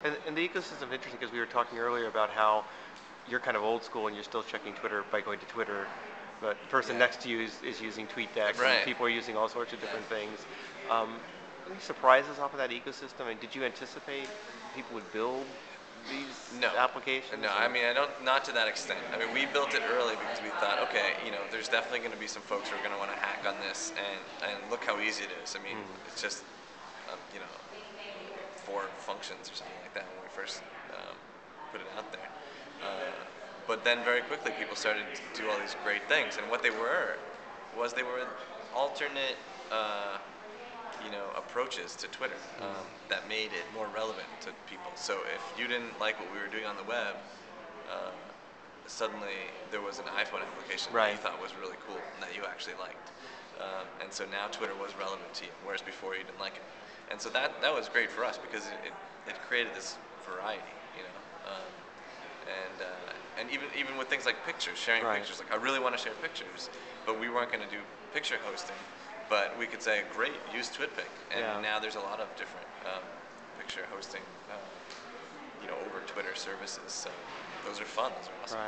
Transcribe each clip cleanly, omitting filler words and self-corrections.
And the ecosystem is interesting because we were talking earlier about how you're kind of old school and you're still checking Twitter by going to Twitter, but the person next to you is using TweetDeck, and Right. people are using all sorts of different things. Any surprises off of that ecosystem? And did you anticipate people would build these No. applications? No, I mean, not to that extent. I mean, we built it early because we thought, okay, there's definitely going to be some folks who are going to want to hack on this, and look how easy it is. I mean, it's just, you know, 4 functions or something like that when we first put it out there. But then very quickly people started to do all these great things, and what they were alternate approaches to Twitter that made it more relevant to people. So if you didn't like what we were doing on the web, suddenly there was an iPhone application that you thought was really cool and that you actually liked. And so now Twitter was relevant to you, whereas before you didn't like it. And so that was great for us because it created this variety, and even with things like pictures, sharing pictures. Like I really want to share pictures, but we weren't going to do picture hosting. But we could say, great, use TwitPic, and now there's a lot of different picture hosting, over Twitter services. So those are fun. Those are awesome.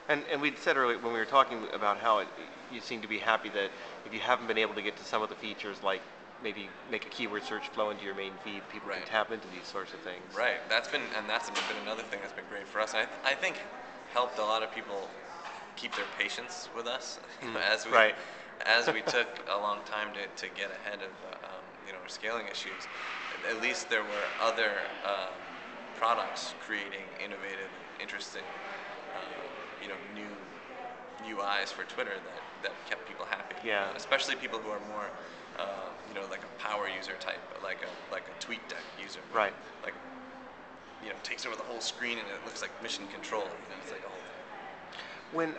Right. And we'd said earlier when we were talking about how you seem to be happy that if you haven't been able to get to some of the features, like maybe make a keyword search flow into your main feed, people can tap into these sorts of things. Right. That's been another thing that's been great for us. I think helped a lot of people keep their patience with us as we took a long time to get ahead of our scaling issues. At least there were other products creating innovative, interesting, new UIs for Twitter that kept people happy. Especially people who are more, like a power user type, like a TweetDeck user. Right. Like, takes over the whole screen and it looks like mission control. It's like a whole thing. When